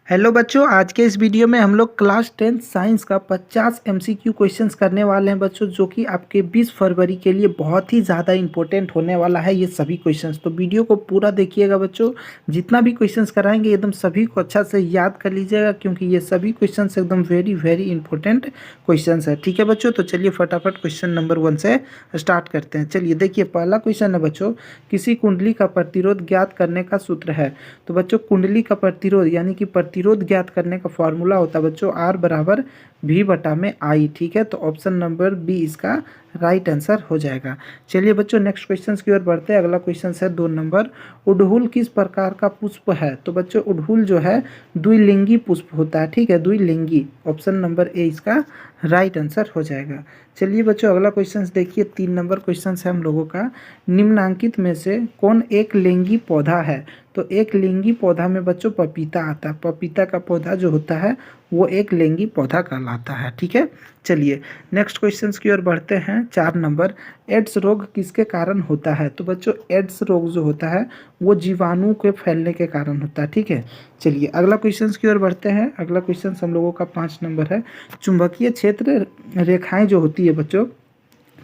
Hello बच्चों, आज के इस वीडियो में हम लोग क्लास 10 साइंस का 50 एमसीक्यू क्वेश्चंस करने वाले हैं बच्चों, जो कि आपके 20 फरवरी के लिए बहुत ही ज़्यादा इंपॉर्टेंट होने वाला है ये सभी क्वेश्चंस। तो वीडियो को पूरा देखिएगा बच्चों, जितना भी क्वेश्चंस कराएंगे एकदम सभी को अच्छा से याद कर लीजिएगा, क्योंकि ये सभी क्वेश्चंस एकदम वेरी वेरी इंपॉर्टेंट क्वेश्चंस है। ठीक है बच्चों, तो चलिए फटाफट क्वेश्चन नंबर 1 से स्टार्ट करते हैं। चलिए देखिए, पहला क्वेश्चन है बच्चों, किसी कुंडली का प्रतिरोध ज्ञात करने का सूत्र है। तो बच्चों कुंडली का प्रतिरोध यानी कि प्रतिरोध ज्ञात करने का फॉर्मूला होता है बच्चों R बराबर V बटा में I। ठीक है, तो ऑप्शन नंबर बी इसका राइट आंसर हो जाएगा। चलिए बच्चों नेक्स्ट क्वेश्चन की ओर बढ़ते हैं। अगला क्वेश्चन है 2 नंबर, उड़हुल किस प्रकार का पुष्प है। तो बच्चों उड़हुल जो है द्विलिंगी पुष्प होता है। ठीक है, द्विलिंगी, ऑप्शन नंबर ए इसका राइट आंसर हो जाएगा। चलिए बच्चों अगला क्वेश्चन देखिए, 3 नंबर क्वेश्चन है हम लोगों का, निम्नांकित में से कौन एक लिंगी पौधा है। तो एक लिंगी पौधा में बच्चों पपीता आता है। पपीता का पौधा जो होता है वो एक लिंगी पौधा कहलाता है। ठीक है, चलिए नेक्स्ट क्वेश्चन की ओर बढ़ते हैं। 4 नंबर, एड्स रोग किसके कारण होता है। तो बच्चों एड्स रोग जो होता है वो जीवाणु के फैलने के कारण होता है। ठीक है, चलिए अगला क्वेश्चन की ओर बढ़ते हैं। अगला क्वेश्चन हम लोगों का 5 नंबर है, चुंबकीय क्षेत्र रेखाएं जो होती है बच्चों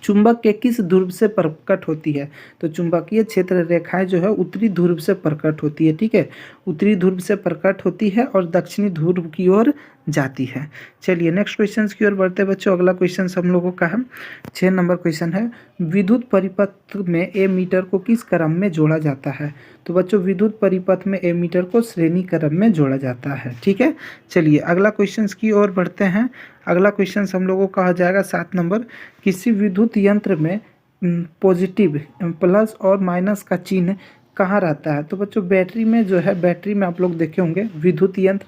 चुंबक के किस ध्रुव से प्रकट होती है। तो चुंबकीय क्षेत्र रेखाएं जो है उत्तरी ध्रुव से प्रकट होती है। ठीक है, उत्तरी ध्रुव से प्रकट होती है और दक्षिणी ध्रुव की ओर जाती है। चलिए नेक्स्ट क्वेश्चन की ओर बढ़ते हैं बच्चों। अगला क्वेश्चन हम लोगों का है 6 नंबर क्वेश्चन है, विद्युत परिपथ में ए मीटर को किस क्रम में जोड़ा जाता है। तो बच्चों विद्युत परिपथ में ए मीटर को श्रेणी क्रम में जोड़ा जाता है। ठीक है, चलिए अगला क्वेश्चन की ओर बढ़ते हैं। अगला क्वेश्चन हम लोगों का हो जाएगा 7 नंबर, किसी विद्युत यंत्र में पॉजिटिव प्लस और माइनस का चिन्ह कहाँ रहता है। तो बच्चों बैटरी में जो है, बैटरी में आप लोग देखे होंगे विद्युत यंत्र,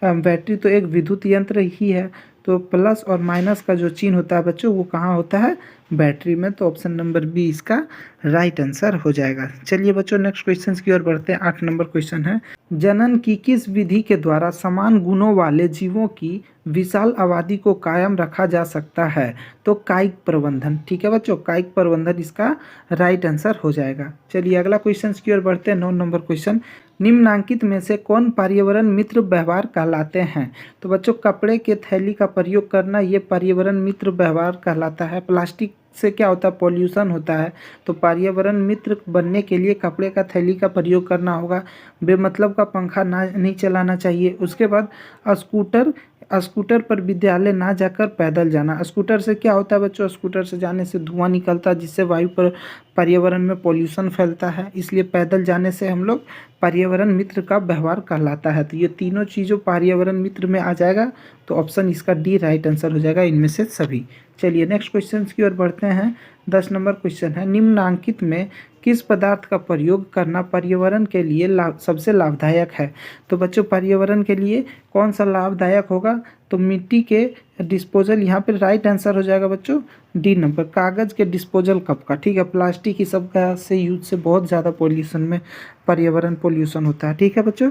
बैटरी तो एक विद्युत यंत्र ही है, तो प्लस और माइनस का जो चिन्ह होता है बच्चों वो कहाँ होता है, बैटरी में। तो ऑप्शन नंबर बी इसका राइट आंसर हो जाएगा। चलिए बच्चों नेक्स्ट क्वेश्चन की ओर बढ़ते हैं। 8 नंबर क्वेश्चन है, जनन की किस विधि के द्वारा समान गुणों वाले जीवों की विशाल आबादी को कायम रखा जा सकता है। तो कायिक प्रबंधन। ठीक है बच्चों, कायिक प्रबंधन इसका राइट आंसर हो जाएगा। चलिए अगला क्वेश्चन की ओर बढ़ते हैं। 9 नंबर क्वेश्चन, निम्नांकित में से कौन पर्यावरण मित्र व्यवहार कहलाते हैं। तो बच्चों कपड़े के थैली का प्रयोग करना ये पर्यावरण मित्र व्यवहार कहलाता है। प्लास्टिक से क्या होता है, पॉल्यूशन होता है, तो पर्यावरण मित्र बनने के लिए कपड़े का थैली का प्रयोग करना होगा। बेमतलब का पंखा ना नहीं चलाना चाहिए। उसके बाद स्कूटर, स्कूटर पर विद्यालय ना जाकर पैदल जाना। स्कूटर से क्या होता है बच्चों, स्कूटर से जाने से धुआं निकलता है जिससे वायु पर पर्यावरण में पॉल्यूशन फैलता है, इसलिए पैदल जाने से हम लोग पर्यावरण मित्र का व्यवहार कहलाता है। तो ये तीनों चीज़ों पर्यावरण मित्र में आ जाएगा, तो ऑप्शन इसका डी राइट आंसर हो जाएगा इनमें से सभी। चलिए नेक्स्ट क्वेश्चन की ओर बढ़ते हैं। 10 नंबर क्वेश्चन है, निम्नांकित में किस पदार्थ का प्रयोग करना पर्यावरण के लिए सबसे लाभदायक है। तो बच्चों पर्यावरण के लिए कौन सा लाभदायक होगा, तो मिट्टी के डिस्पोजल, यहाँ पे राइट आंसर हो जाएगा बच्चों डी नंबर, कागज़ के डिस्पोजल कप का। ठीक है, प्लास्टिक ही सब का से यूज से बहुत ज़्यादा पॉल्यूशन में पर्यावरण पॉल्यूशन होता है। ठीक है बच्चों,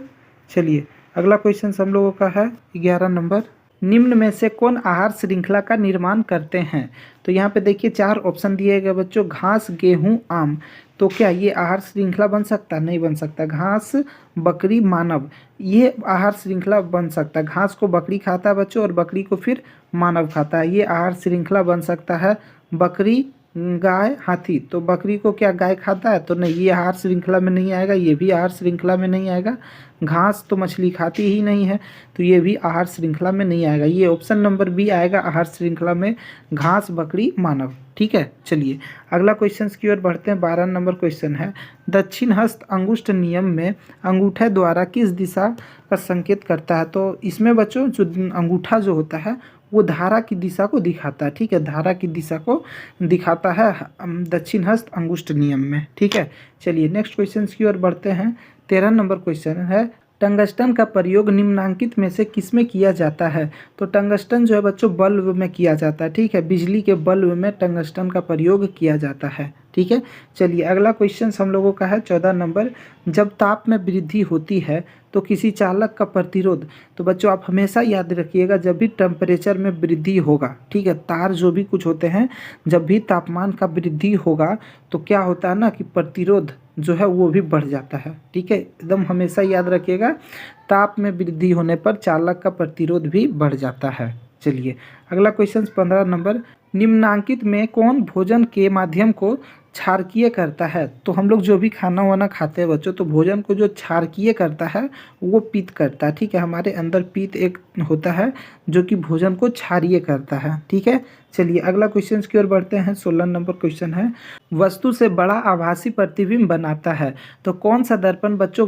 चलिए अगला क्वेश्चन हम लोगों का है 11 नंबर, निम्न में से कौन आहार श्रृंखला का निर्माण करते हैं। तो यहाँ पे देखिए 4 ऑप्शन दिए गए बच्चों, घास, गेहूं, आम। तो क्या ये आहार श्रृंखला बन सकता, नहीं बन सकता। घास, बकरी, मानव, ये आहार श्रृंखला बन सकता है। घास को बकरी खाता है बच्चों और बकरी को फिर मानव खाता है, ये आहार श्रृंखला बन सकता है। बकरी, गाय, हाथी, तो बकरी को क्या गाय खाता है, तो नहीं, ये आहार श्रृंखला में नहीं आएगा। ये भी आहार श्रृंखला में नहीं आएगा। घास तो मछली खाती ही नहीं है, तो ये भी आहार श्रृंखला में नहीं आएगा। ये ऑप्शन नंबर बी आएगा आहार श्रृंखला में, घास, बकरी, मानव। ठीक है, चलिए अगला क्वेश्चन की ओर बढ़ते हैं। 12 नंबर क्वेश्चन है, दक्षिण हस्त अंगुष्ठ नियम में अंगूठे द्वारा किस दिशा का संकेत करता है। तो इसमें बच्चों जो अंगूठा जो होता है वो धारा की दिशा को दिखाता है। ठीक है, धारा की दिशा को दिखाता है दक्षिण हस्त अंगुष्ठ नियम में। ठीक है, चलिए नेक्स्ट क्वेश्चन की ओर बढ़ते हैं। 13 नंबर क्वेश्चन है, टंगस्टन का प्रयोग निम्नांकित में से किसमें किया जाता है। तो टंगस्टन जो है बच्चों बल्ब में किया जाता है। ठीक है, बिजली के बल्ब में टंगस्टन का प्रयोग किया जाता है। ठीक है, चलिए अगला क्वेश्चन हम लोगों का है 14 नंबर, जब ताप में वृद्धि होती है तो किसी चालक का प्रतिरोध। तो बच्चों आप हमेशा याद रखिएगा, जब भी टेम्परेचर में वृद्धि होगा, ठीक है, तार जो भी कुछ होते हैं, जब भी तापमान का वृद्धि होगा तो क्या होता है ना कि प्रतिरोध जो है वो भी बढ़ जाता है। ठीक है, एकदम हमेशा याद रखिएगा, ताप में वृद्धि होने पर चालक का प्रतिरोध भी बढ़ जाता है। चलिए अगला क्वेश्चन 15 नंबर, निम्नांकित में कौन भोजन के माध्यम को क्षारकीय करता है? तो हम लोग जो भी खाना वाना खाते हैं बच्चों, तो भोजन को जो क्षारकीय करता है वो पित्त करता है। ठीक है, हमारे अंदर पित्त एक होता है जो कि भोजन को क्षारीय करता है। ठीक है, चलिए अगला क्वेश्चन की ओर बढ़ते हैं। 16 नंबर क्वेश्चन है, वस्तु से बड़ा आभासी प्रतिबिंब बनाता है। तो कौन सा दर्पण बच्चों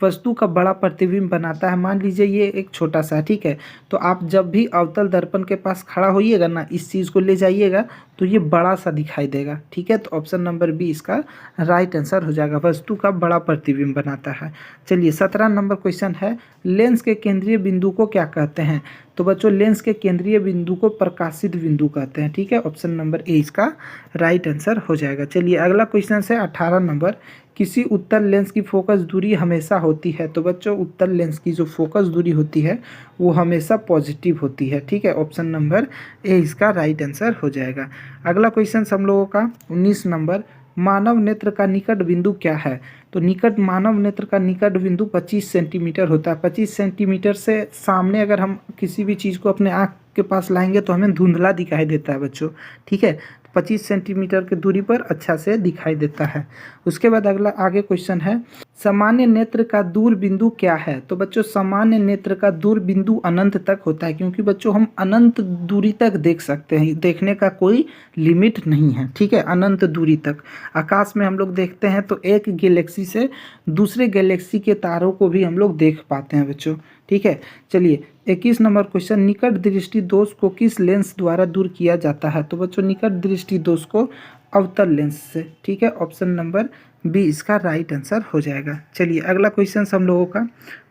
वस्तु का बड़ा प्रतिबिंब बनाता है? मान लीजिए ये एक छोटा सा, ठीक है, तो आप जब भी अवतल दर्पण के पास खड़ा होइएगा ना, इस चीज़ को ले जाइएगा तो ये बड़ा सा दिखाई देगा। ठीक है, तो ऑप्शन नंबर बी इसका राइट आंसर हो जाएगा, वस्तु का बड़ा प्रतिबिंब बनाता है। चलिए 17 नंबर क्वेश्चन है, लेंस के केंद्रीय बिंदु को क्या कहते हैं? तो बच्चों लेंस के केंद्रीय बिंदु को प्रकाशित बिंदु कहते हैं। ठीक है, ऑप्शन नंबर ए इसका राइट आंसर हो जाएगा। चलिए अगला क्वेश्चन है 18 नंबर, किसी उत्तल लेंस की फोकस दूरी हमेशा होती है? तो बच्चों उत्तल लेंस की जो फोकस दूरी होती है वो हमेशा पॉजिटिव होती है। ठीक है, ऑप्शन नंबर ए इसका राइट आंसर हो जाएगा। अगला क्वेश्चन हम लोगों का 19 नंबर, मानव नेत्र का निकट बिंदु क्या है? तो मानव नेत्र का निकट बिंदु 25 सेंटीमीटर होता है। 25 सेंटीमीटर से सामने अगर हम किसी भी चीज़ को अपने आँख के पास लाएंगे तो हमें धुंधला दिखाई देता है बच्चों। ठीक है, 25 सेंटीमीटर की दूरी पर अच्छा से दिखाई देता है। उसके बाद अगला आगे क्वेश्चन है, सामान्य नेत्र का दूर बिंदु क्या है? तो बच्चों सामान्य नेत्र का दूर बिंदु अनंत तक होता है, क्योंकि बच्चों हम अनंत दूरी तक देख सकते हैं, देखने का कोई लिमिट नहीं है। ठीक है, अनंत दूरी तक आकाश में हम लोग देखते हैं तो एक गैलेक्सी से दूसरे गैलेक्सी के तारों को भी हम लोग देख पाते हैं बच्चों। ठीक है, चलिए 21 नंबर क्वेश्चन, निकट दृष्टि दोष को किस लेंस द्वारा दूर किया जाता है? तो बच्चों निकट दृष्टि दोष को अवतल लेंस से। ठीक है, ऑप्शन नंबर बी इसका राइट आंसर हो जाएगा। चलिए अगला क्वेश्चन हम लोगों का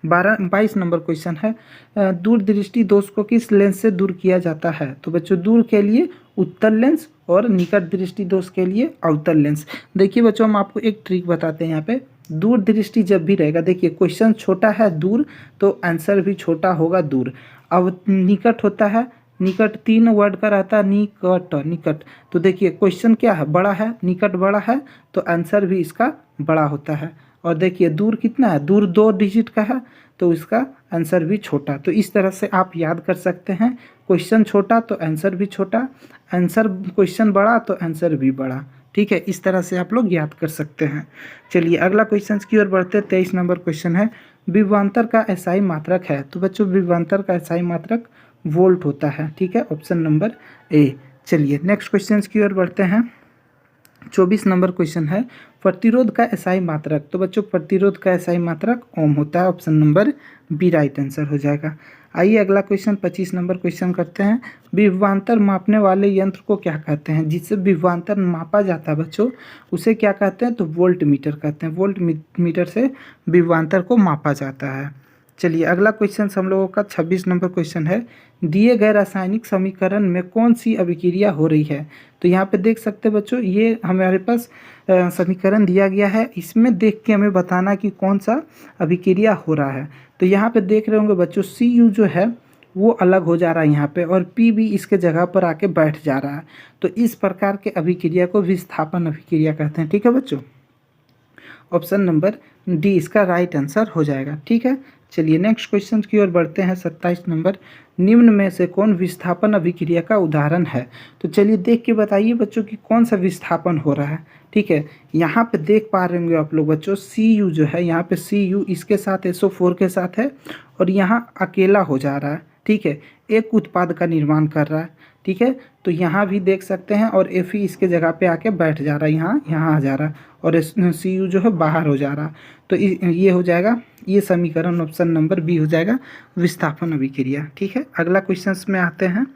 22 नंबर क्वेश्चन है, दूर दृष्टि दोष को किस लेंस से दूर किया जाता है? तो बच्चों दूर के लिए उत्तल लेंस और निकट दृष्टि दोष के लिए अवतल लेंस। देखिए बच्चों हम आपको एक ट्रिक बताते हैं यहाँ पे, दूर दृष्टि जब भी रहेगा, देखिए क्वेश्चन छोटा है दूर तो आंसर भी छोटा होगा दूर। अब निकट होता है, निकट 3 वर्ड का रहता है, निकट, तो देखिए क्वेश्चन क्या है, बड़ा है, निकट बड़ा है तो आंसर भी इसका बड़ा होता है। और देखिए दूर कितना है, दूर 2 डिजिट का है तो इसका आंसर भी छोटा। तो इस तरह से आप याद कर सकते हैं, क्वेश्चन छोटा तो आंसर भी छोटा, आंसर क्वेश्चन बड़ा तो आंसर भी बड़ा। ठीक है, इस तरह से आप लोग याद कर सकते हैं। चलिए अगला क्वेश्चन की ओर बढ़ते हैं। 23 नंबर क्वेश्चन है, विभवांतर का एसआई मात्रक है? तो बच्चों विभवांतर का एसआई मात्रक वोल्ट होता है। ठीक है, ऑप्शन नंबर ए। चलिए नेक्स्ट क्वेश्चन की ओर बढ़ते हैं। 24 नंबर क्वेश्चन है, प्रतिरोध का एसआई मात्रक? तो बच्चों प्रतिरोध का एसआई मात्रक ओम होता है, option number B right answer हो जाएगा। आइए अगला क्वेश्चन 25 नंबर क्वेश्चन करते हैं, विभवांतर मापने वाले यंत्र को क्या कहते हैं? जिससे विभवांतर मापा जाता है बच्चों उसे क्या कहते हैं? तो वोल्ट मीटर कहते हैं। वोल्ट मीटर से विभवांतर को मापा जाता है। चलिए अगला क्वेश्चन हम लोगों का 26 नंबर क्वेश्चन है, दिए गए रासायनिक समीकरण में कौन सी अभिक्रिया हो रही है? तो यहाँ पे देख सकते हैं बच्चों, ये हमारे पास समीकरण दिया गया है, इसमें देख के हमें बताना कि कौन सा अभिक्रिया हो रहा है। तो यहाँ पे देख रहे होंगे बच्चों, Cu जो है वो अलग हो जा रहा है यहाँ पे, और P भी इसके जगह पर आके बैठ जा रहा है। तो इस प्रकार के अभिक्रिया को विस्थापन अभिक्रिया कहते हैं। ठीक है बच्चों, ऑप्शन नंबर डी इसका राइट आंसर हो जाएगा। ठीक है, चलिए नेक्स्ट क्वेश्चन की ओर बढ़ते हैं। 27 नंबर, निम्न में से कौन विस्थापन अभिक्रिया का उदाहरण है? तो चलिए देख के बताइए बच्चों कि कौन सा विस्थापन हो रहा है। ठीक है, यहाँ पे देख पा रहे होंगे आप लोग बच्चों, Cu जो है यहाँ पे Cu इसके साथ SO4 के साथ है और यहाँ अकेला हो जा रहा है। ठीक है, एक उत्पाद का निर्माण कर रहा है। ठीक है, तो यहाँ भी देख सकते हैं, और Fe इसके जगह पे आके बैठ जा रहा है, यहाँ आ जा रहा है, और Cu जो है बाहर हो जा रहा है। तो ये हो जाएगा, ये समीकरण ऑप्शन नंबर बी हो जाएगा, विस्थापन अभिक्रिया। ठीक है, अगला क्वेश्चन में आते हैं।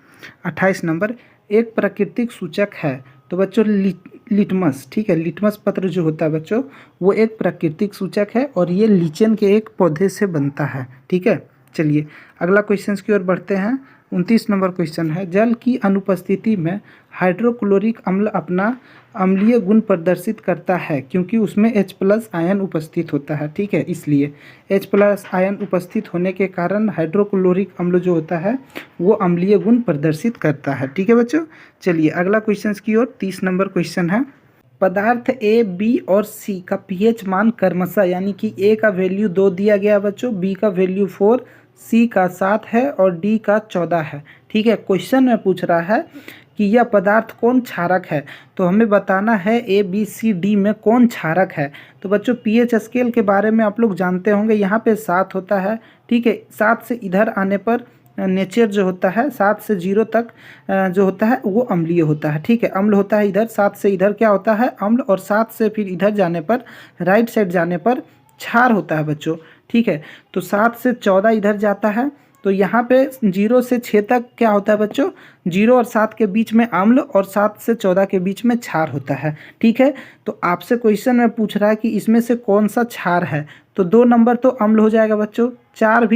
28 नंबर, एक प्राकृतिक सूचक है? तो बच्चों लिटमस। ठीक है, लिटमस पत्र जो होता है बच्चों वो एक प्राकृतिक सूचक है, और ये लीचेन के एक पौधे से बनता है। ठीक है, चलिए अगला क्वेश्चन की ओर बढ़ते हैं। 29 नंबर क्वेश्चन है, जल की अनुपस्थिति में हाइड्रोक्लोरिक अम्ल अपना अम्लीय गुण प्रदर्शित करता है क्योंकि उसमें H+ आयन उपस्थित होता है। ठीक है, इसलिए H+ आयन उपस्थित होने के कारण हाइड्रोक्लोरिक अम्ल जो होता है वो अम्लीय गुण प्रदर्शित करता है। ठीक है बच्चों, चलिए अगला क्वेश्चन की ओर 30 नंबर क्वेश्चन है, पदार्थ ए, बी और सी का पीएच मान क्रमशः, यानी कि ए का वैल्यू 2 दिया गया बच्चों, बी का वैल्यू 4, सी का 7 है और डी का 14 है। ठीक है, क्वेश्चन में पूछ रहा है कि यह पदार्थ कौन क्षारक है, तो हमें बताना है ए बी सी डी में कौन क्षारक है। तो बच्चों पीएच स्केल के बारे में आप लोग जानते होंगे, यहाँ पे 7 होता है। ठीक है, 7 से इधर आने पर नेचर जो होता है 7 से 0 तक जो होता है वो अम्लीय होता है। ठीक है, अम्ल होता है इधर, 7 से इधर क्या होता है अम्ल, और 7 से फिर इधर जाने पर राइट साइड जाने पर क्षार होता है बच्चों। ठीक है, तो 7 से 14 इधर जाता है, तो यहाँ पे 0 से 6 तक क्या होता है बच्चों, 0 और 7 के बीच में अम्ल और 7 से 14 के बीच में क्षार होता है। ठीक है, तो आपसे क्वेश्चन में पूछ रहा है कि इसमें से कौन सा क्षार है, तो 2 नंबर तो अम्ल हो जाएगा बच्चों, 4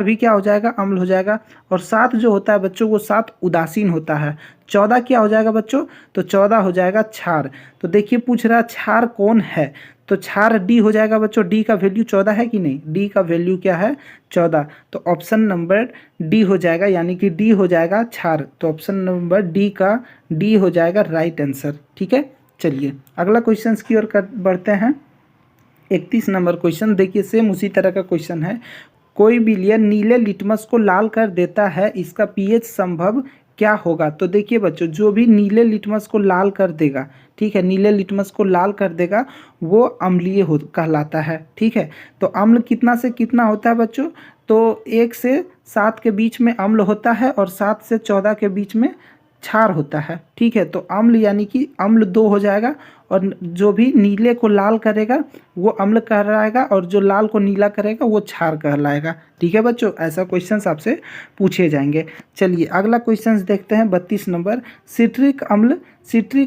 भी क्या हो जाएगा अम्ल हो जाएगा, और 7 जो होता है बच्चों वो 7 उदासीन होता है। 14 क्या हो जाएगा बच्चों, तो 14 हो जाएगा क्षार। तो देखिए पूछ रहा है क्षार कौन है, तो क्षार डी हो जाएगा बच्चों, डी का वैल्यू 14 है कि नहीं, डी का वैल्यू क्या है 14, तो ऑप्शन नंबर डी हो जाएगा, यानी कि डी हो जाएगा क्षार। तो ऑप्शन नंबर डी हो जाएगा राइट आंसर। ठीक है, चलिए अगला क्वेश्चन की ओर बढ़ते हैं। 31 नंबर क्वेश्चन देखिए, सेम उसी तरह का क्वेश्चन है। कोई विलयन नीले लिटमस को लाल कर देता है, इसका पीएच संभव क्या होगा। तो देखिए बच्चों, जो भी नीले लिटमस को लाल कर देगा, ठीक है, नीले लिटमस को लाल कर देगा वो अम्लीय हो कहलाता है। ठीक है, तो अम्ल कितना से कितना होता है बच्चों, तो 1 से 7 के बीच में अम्ल होता है और 7 से 14 के बीच में क्षार होता है। ठीक है, तो अम्ल यानी कि अम्ल 2 हो जाएगा, और जो भी नीले को लाल करेगा वो अम्ल कहलाएगा, और जो लाल को नीला करेगा वो क्षार कहलाएगा। ठीक है बच्चों, ऐसा क्वेश्चन आपसे पूछे जाएंगे। चलिए अगला क्वेश्चन देखते हैं 32 नंबर। सिट्रिक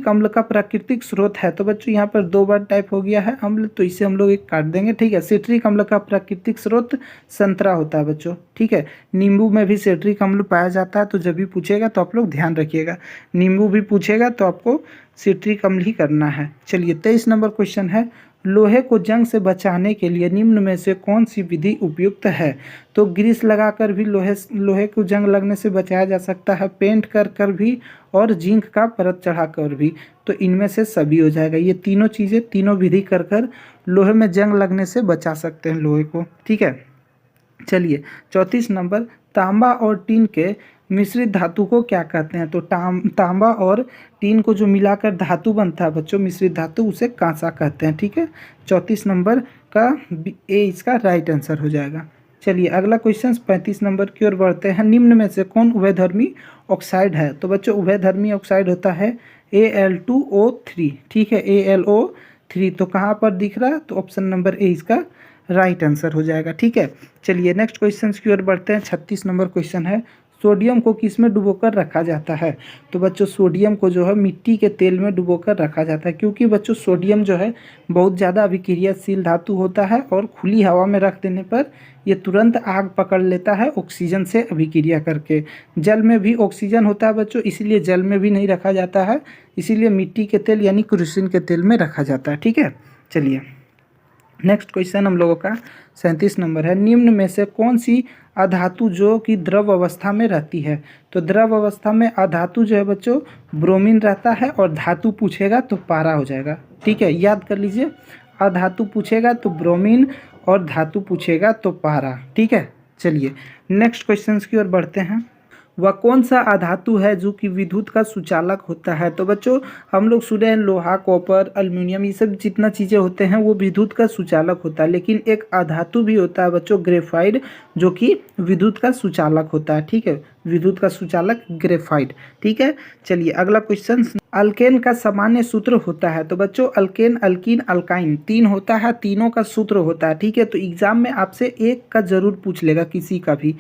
अम्ल का प्राकृतिक स्रोत है, तो बच्चों यहाँ पर 2 बार टाइप हो गया है अम्ल, तो इसे हम लोग एक काट देंगे। ठीक है, सिट्रिक अम्ल का प्राकृतिक स्रोत संतरा होता है बच्चों। ठीक है, नींबू में भी सिट्रिक अम्ल पाया जाता है, तो जब भी पूछेगा तो आप लोग ध्यान रखिएगा, नींबू भी पूछेगा तो आपको सिट्रिक अम्ल ही करना है। चलिए 23 नंबर क्वेश्चन है, लोहे को जंग से बचाने के लिए निम्न में से कौन सी विधि उपयुक्त है। तो ग्रीस लगाकर भी लोहे को जंग लगने से बचाया जा सकता है, पेंट कर भी, और जिंक का परत चढ़ाकर भी। तो इनमें से सभी हो जाएगा, ये तीनों चीज़ें, तीनों विधि कर लोहे में जंग लगने से बचा सकते हैं लोहे को। ठीक है, चलिए 34 नंबर, तांबा और टीन के मिश्रित धातु को क्या कहते हैं। तो तांबा और टीन को जो मिलाकर धातु बनता है बच्चों, मिश्रित धातु, उसे कांसा कहते हैं। ठीक है, 34 नंबर का ए इसका राइट आंसर हो जाएगा। चलिए अगला क्वेश्चन 35 नंबर की ओर बढ़ते हैं। निम्न में से कौन उभयधर्मी ऑक्साइड है। तो बच्चों उभयधर्मी ऑक्साइड होता है Al2O3। ठीक है, AlO3, तो कहाँ पर दिख रहा है, तो ऑप्शन नंबर ए इसका राइट आंसर हो जाएगा। ठीक है, चलिए नेक्स्ट क्वेश्चन की ओर बढ़ते हैं। 36 नंबर क्वेश्चन है, सोडियम को किस में डुबोकर रखा जाता है। तो बच्चों सोडियम को जो है मिट्टी के तेल में डुबोकर रखा जाता है, क्योंकि बच्चों सोडियम जो है बहुत ज़्यादा अभिक्रियाशील धातु होता है, और खुली हवा में रख देने पर ये तुरंत आग पकड़ लेता है ऑक्सीजन से अभिक्रिया करके। जल में भी ऑक्सीजन होता है बच्चों, इसीलिए जल में भी नहीं रखा जाता है, इसीलिए मिट्टी के तेल यानी केरोसिन के तेल में रखा जाता है। ठीक है, चलिए नेक्स्ट क्वेश्चन हम लोगों का 37 नंबर है। निम्न में से कौन सी अधातु जो कि द्रव अवस्था में रहती है। तो द्रव अवस्था में अधातु जो है बच्चों ब्रोमीन रहता है, और धातु पूछेगा तो पारा हो जाएगा। ठीक है, याद कर लीजिए, अधातु पूछेगा तो ब्रोमीन और धातु पूछेगा तो पारा। ठीक है, चलिए नेक्स्ट क्वेश्चन की ओर बढ़ते हैं। वह कौन सा अधातु है जो कि विद्युत का सुचालक होता है। तो बच्चों हम लोग सुने हैं लोहा, कॉपर, एल्युमिनियम, ये सब जितना चीज़ें होते हैं वो विद्युत का सुचालक होता है, लेकिन एक अधातु भी होता है बच्चों ग्रेफाइट, जो कि विद्युत का सुचालक होता है। ठीक है, विद्युत का सुचालक ग्रेफाइट। ठीक है, चलिए अगला क्वेश्चन, अल्केन का सामान्य सूत्र होता है। तो बच्चों अल्केन, अल्कीन, अल्काइन 3 होता है, तीनों का सूत्र होता है। ठीक है, तो एग्जाम में आपसे एक का जरूर पूछ लेगा, किसी का भी,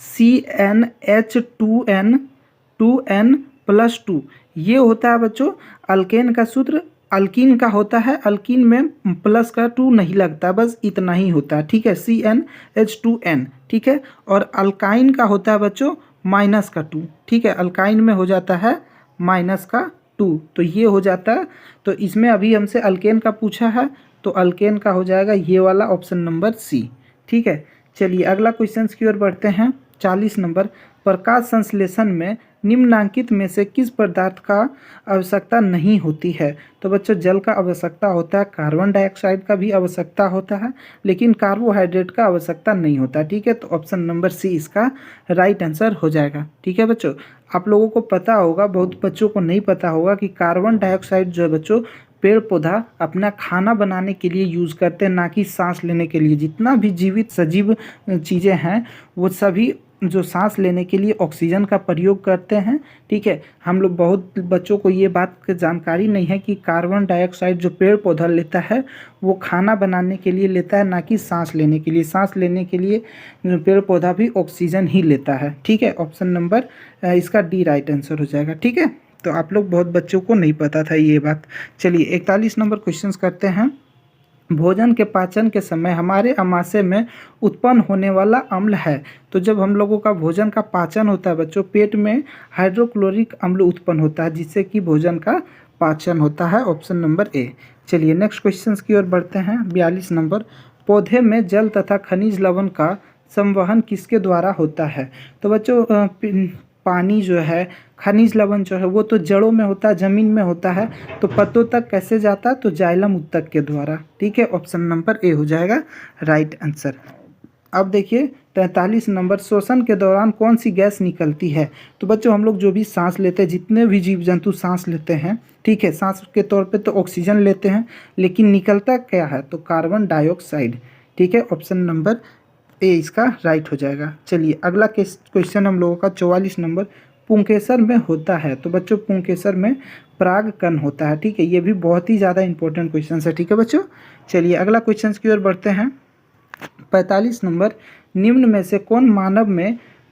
CnH2n+2 ये होता है बच्चों अल्केन का सूत्र। अल्कीन का होता है, अल्कीन में प्लस का 2 नहीं लगता, बस इतना ही होता है। ठीक है, CnH2n। ठीक है, और अल्काइन का होता है बच्चों माइनस का 2। ठीक है, अल्काइन में हो जाता है माइनस का 2, तो ये हो जाता है। तो इसमें अभी हमसे अल्केन का पूछा है, तो अल्केन का हो जाएगा ये वाला ऑप्शन नंबर सी। ठीक है, चलिए अगला क्वेश्चन की ओर बढ़ते हैं। 40 नंबर, प्रकाश संश्लेषण में निम्नांकित में से किस पदार्थ का आवश्यकता नहीं होती है? तो बच्चों जल का आवश्यकता होता है, कार्बन डाइऑक्साइड का भी आवश्यकता होता है, लेकिन कार्बोहाइड्रेट का आवश्यकता नहीं होता। ठीक है, तो ऑप्शन नंबर सी इसका राइट आंसर हो जाएगा। ठीक है बच्चों, आप लोगों को पता होगा, बहुत बच्चों को नहीं पता होगा कि कार्बन डाइऑक्साइड जो है बच्चों पेड़ पौधा अपना खाना बनाने के लिए यूज़ करते हैं, ना कि सांस लेने के लिए। जितना भी जीवित सजीव चीज़ें हैं वो सभी जो सांस लेने के लिए ऑक्सीजन का प्रयोग करते हैं। ठीक है, हम लोग बहुत बच्चों को ये बात की जानकारी नहीं है कि कार्बन डाइऑक्साइड जो पेड़ पौधा लेता है वो खाना बनाने के लिए लेता है, ना कि सांस लेने के लिए। सांस लेने के लिए पेड़ पौधा भी ऑक्सीजन ही लेता है। ठीक है, ऑप्शन नंबर इसका डी राइट आंसर हो जाएगा। ठीक है, तो आप लोग बहुत बच्चों को नहीं पता था ये बात। चलिए 41 नंबर क्वेश्चन करते हैं। भोजन के पाचन के समय हमारे आमाशय में उत्पन्न होने वाला अम्ल है। तो जब हम लोगों का भोजन का पाचन होता है बच्चों, पेट में हाइड्रोक्लोरिक अम्ल उत्पन्न होता है, जिससे कि भोजन का पाचन होता है। Option number A. चलिए नेक्स्ट क्वेश्चन की ओर बढ़ते हैं। 42 नंबर, पौधे में जल तथा खनिज लवण का संवहन किसके द्वारा होता है? तो बच्चों पानी जो है, खनिज लवण जो है वो तो जड़ों में होता है, ज़मीन में होता है, तो पत्तों तक कैसे जाता है? तो जाइलम उत्तक के द्वारा। ठीक है, ऑप्शन नंबर ए हो जाएगा राइट आंसर। अब देखिए 43 नंबर, श्वसन के दौरान कौन सी गैस निकलती है? तो बच्चों हम लोग जो भी सांस लेते हैं, जितने भी जीव जंतु सांस लेते हैं, ठीक है, सांस के तौर पे तो ऑक्सीजन लेते हैं, लेकिन निकलता क्या है? तो कार्बन डाइऑक्साइड। ठीक है, ऑप्शन नंबर ए इसका राइट हो जाएगा। चलिए अगला क्वेश्चन हम लोगों का 44 नंबर, पुंकेसर में होता है। तो बच्चों पुंकेसर में परागकण होता है। ठीक है, ये भी बहुत ही ज़्यादा इंपॉर्टेंट क्वेश्चन है। ठीक है बच्चों, चलिए अगला क्वेश्चन की ओर बढ़ते हैं। 45 नंबर, निम्न में से कौन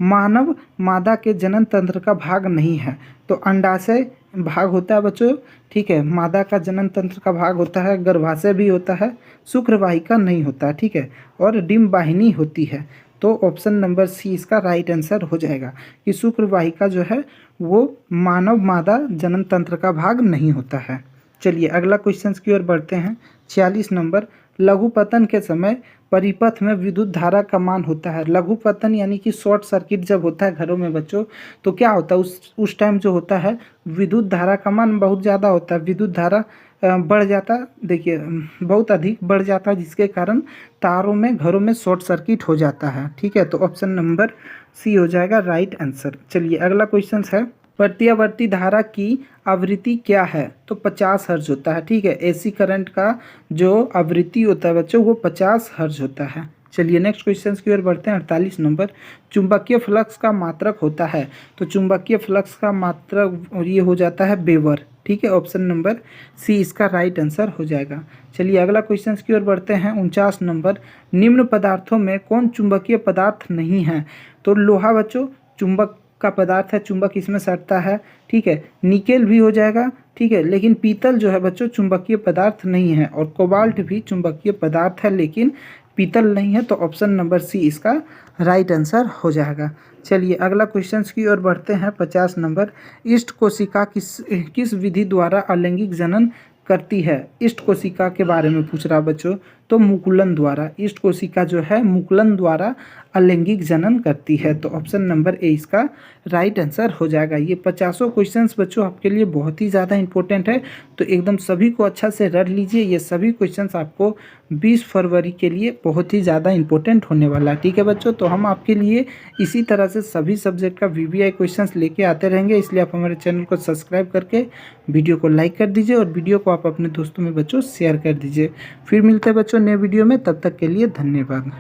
मानव मादा के जनन तंत्र का भाग नहीं है? तो अंडाशय भाग होता है बच्चों। ठीक है, मादा का जनन तंत्र का भाग होता है, गर्भाशय भी होता है, शुक्रवाहिका नहीं होता। ठीक है, और डिम्ब वाहिनी होती है। तो ऑप्शन नंबर सी इसका राइट आंसर हो जाएगा कि शुक्रवाहिका जो है वो मानव मादा जनन तंत्र का भाग नहीं होता है। चलिए अगला क्वेश्चन की ओर बढ़ते हैं। 46 नंबर, लघुपतन के समय परिपथ में विद्युत धारा का मान होता है। लघुपतन यानी कि शॉर्ट सर्किट जब होता है घरों में बच्चों, तो क्या होता है उस टाइम जो होता है विद्युत धारा का मान बहुत ज़्यादा होता है। विद्युत धारा बढ़ जाता, देखिए बहुत अधिक बढ़ जाता है, जिसके कारण तारों में घरों में शॉर्ट सर्किट हो जाता है। ठीक है, तो ऑप्शन नंबर सी हो जाएगा राइट आंसर। चलिए अगला क्वेश्चन है, प्रत्यावर्ती धारा की आवृत्ति क्या है? तो 50 हर्ज होता है। ठीक है, एसी करंट का जो आवृत्ति होता है बच्चों वो 50 हर्ज होता है। चलिए नेक्स्ट क्वेश्चन की ओर बढ़ते हैं। 48 नंबर, चुंबकीय फ्लक्स का मात्रक होता है। तो चुंबकीय फ्लक्स का मात्रक ये हो जाता है वेबर। ठीक है, ऑप्शन नंबर सी इसका राइट आंसर हो जाएगा। चलिए अगला क्वेश्चन की ओर बढ़ते हैं। 49 नंबर, निम्न पदार्थों में कौन चुंबकीय पदार्थ नहीं है? तो लोहा बच्चों चुंबक का पदार्थ है, चुंबक इसमें सटता है। ठीक है, निकेल भी हो जाएगा। ठीक है, लेकिन पीतल जो है बच्चों चुंबकीय पदार्थ नहीं है, और कोबाल्ट भी चुंबकीय पदार्थ है लेकिन पीतल नहीं है। तो ऑप्शन नंबर सी इसका राइट आंसर हो जाएगा। चलिए अगला क्वेश्चन की ओर बढ़ते हैं। 50 नंबर, इष्ट कोशिका किस विधि द्वारा अलैंगिक जनन करती है? इष्ट कोशिका के बारे में पूछ रहा बच्चों, तो मुकुलन द्वारा। इष्ट कोशिका जो है मुकुलन द्वारा अलैंगिक जनन करती है। तो ऑप्शन नंबर ए इसका राइट आंसर हो जाएगा। ये 50 क्वेश्चंस बच्चों आपके लिए बहुत ही ज़्यादा इंपॉर्टेंट है, तो एकदम सभी को अच्छा से रट लीजिए। ये सभी क्वेश्चंस आपको 20 फरवरी के लिए बहुत ही ज़्यादा इंपॉर्टेंट होने वाला है। ठीक है बच्चों, तो हम आपके लिए इसी तरह से सभी सब्जेक्ट का VVI क्वेश्चंस लेके आते रहेंगे, इसलिए आप हमारे चैनल को सब्सक्राइब करके वीडियो को लाइक कर दीजिए और वीडियो को आप अपने दोस्तों में बच्चों शेयर कर दीजिए। फिर मिलते हैं बच्चों नए वीडियो में, तब तक के लिए धन्यवाद।